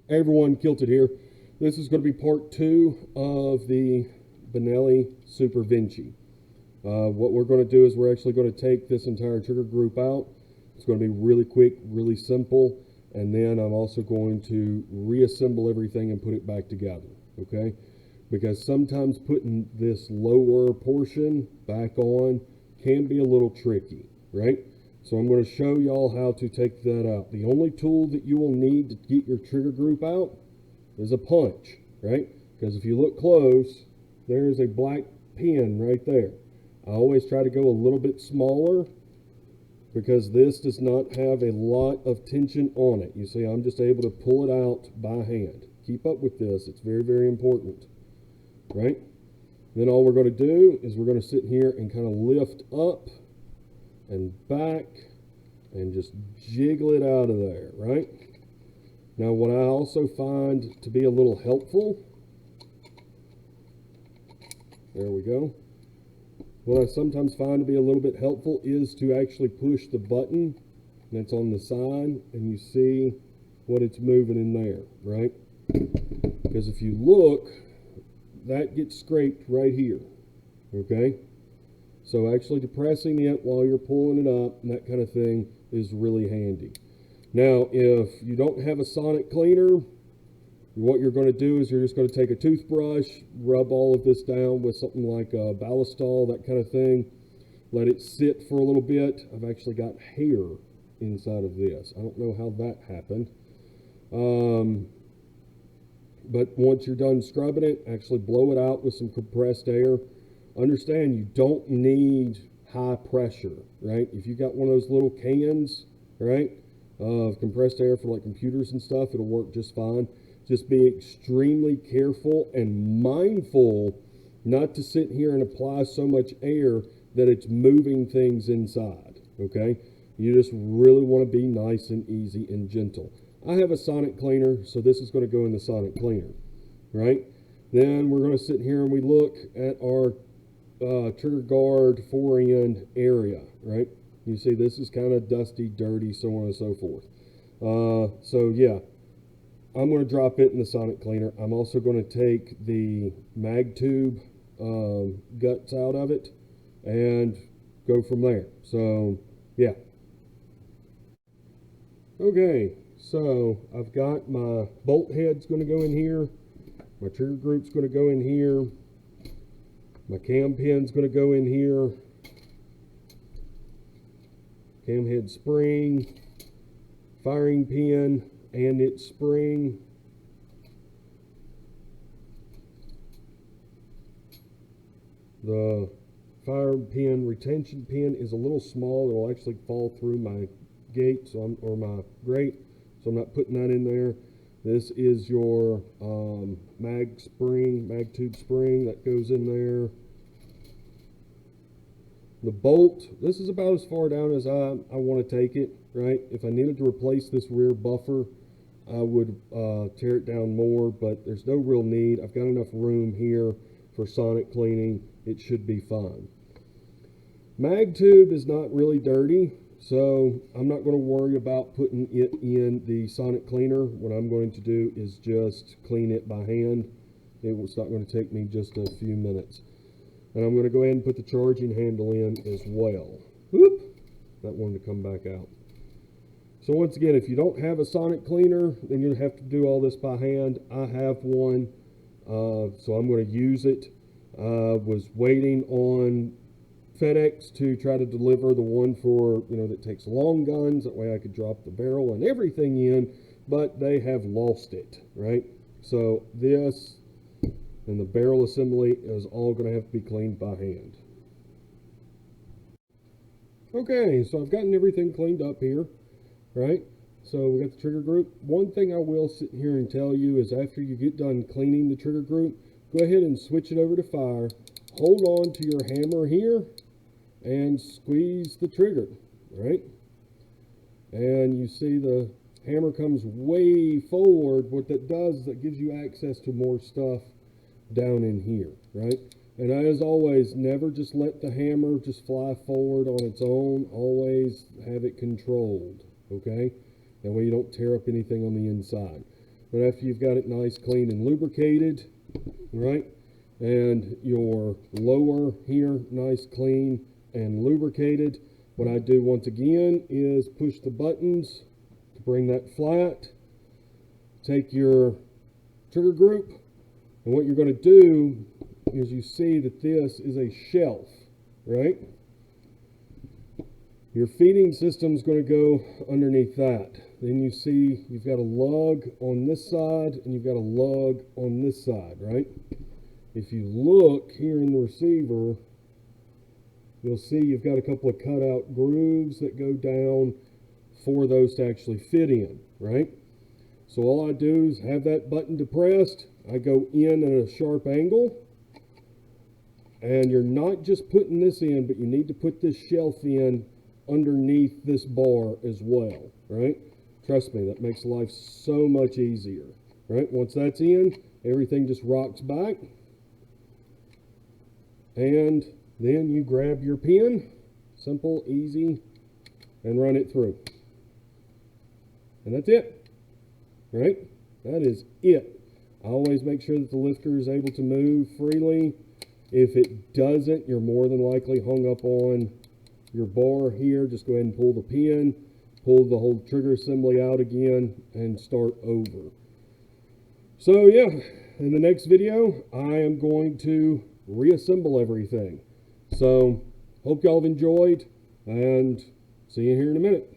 Hey everyone, Kilted here. This is going to be part two of the Benelli Super Vinci. What we're going to do is we're actually going to take this entire trigger group out. It's going to be really quick, really simple, and then I'm also going to reassemble everything and put it back together, okay? Because sometimes putting this lower portion back on can be a little tricky, right? So I'm going to show y'all how to take that out. The only tool that you will need to get your trigger group out is a punch, right? Because if you look close, there's a black pin right there. I always try to go a little bit smaller because this does not have a lot of tension on it. You see, I'm just able to pull it out by hand. Keep up with this. It's very, very important, right? Then all we're going to do is we're going to sit here and kind of lift up and back and just jiggle it out of there, right? Now what I also find to be a little helpful, there we go. What I sometimes find to be a little bit helpful is to actually push the button that's on the side and you see what it's moving in there, right? Because if you look, that gets scraped right here, okay? So actually depressing it while you're pulling it up and that kind of thing is really handy. Now, if you don't have a sonic cleaner, what you're going to do is you're just going to take a toothbrush, rub all of this down with something like a ballistol, that kind of thing. Let it sit for a little bit. I've actually got hair inside of this. I don't know how that happened. But once you're done scrubbing it, actually blow it out with some compressed air. Understand you don't need high pressure, right? If you got one of those little cans, right, of compressed air for like computers and stuff, it'll work just fine. Just be extremely careful and mindful not to sit here and apply so much air that it's moving things inside, okay? You just really want to be nice and easy and gentle. I have a sonic cleaner, so this is going to go in the sonic cleaner, right? Then we're going to sit here and we look at our trigger guard fore-end area, right? You see this is kind of dusty, dirty, so on and so forth. So yeah, I'm going to drop it in the sonic cleaner. I'm also going to take the mag tube guts out of it and go from there. So yeah. Okay, so I've got my bolt head's going to go in here. My trigger group's going to go in here. My cam pin's going to go in here. Cam head spring, firing pin and its spring. The fire pin retention pin is a little small. It will actually fall through my gate, or my grate, so I'm not putting that in there. This is your mag tube spring that goes in there. The bolt, this is about as far down as I want to take it, right? If I needed to replace this rear buffer, I would tear it down more, but there's no real need. I've got enough room here for sonic cleaning. It should be fine. Mag tube is not really dirty, so I'm not going to worry about putting it in the sonic cleaner. What I'm going to do is just clean it by hand. It's not going to take me just a few minutes. And I'm going to go ahead and put the charging handle in as well. Whoop! That wanted to come back out. So once again, if you don't have a sonic cleaner, then you'll have to do all this by hand. I have one, so I'm going to use it. Was waiting on FedEx to try to deliver the one for, that takes long guns. That way I could drop the barrel and everything in, but they have lost it, right? So this and the barrel assembly is all going to have to be cleaned by hand. Okay, so I've gotten everything cleaned up here, right? So we got the trigger group. One thing I will sit here and tell you is after you get done cleaning the trigger group, go ahead and switch it over to fire. Hold on to your hammer here and squeeze the trigger, right? And you see the hammer comes way forward. What that does is that gives you access to more stuff down in here, right? And as always, never just let the hammer just fly forward on its own. Always have it controlled, okay? That way you don't tear up anything on the inside. But after you've got it nice, clean, and lubricated, right? And your lower here, nice, clean, and lubricated. What I do once again is push the buttons to bring that flat. Take your trigger group, and what you're going to do is you see that this is a shelf, right? Your feeding system is going to go underneath that. Then you see you've got a lug on this side and you've got a lug on this side, right? If you look here in the receiver, you'll see you've got a couple of cutout grooves that go down for those to actually fit in, right? So all I do is have that button depressed. I go in at a sharp angle. And you're not just putting this in, but you need to put this shelf in underneath this bar as well, right? Trust me, that makes life so much easier, right? Once that's in, everything just rocks back. And then you grab your pin, simple, easy, and run it through. And that's it, right? That is it. I always make sure that the lifter is able to move freely. If it doesn't, you're more than likely hung up on your bar here. Just go ahead and pull the pin, pull the whole trigger assembly out again, and start over. So yeah, in the next video, I am going to reassemble everything. So hope y'all have enjoyed, and see you here in a minute.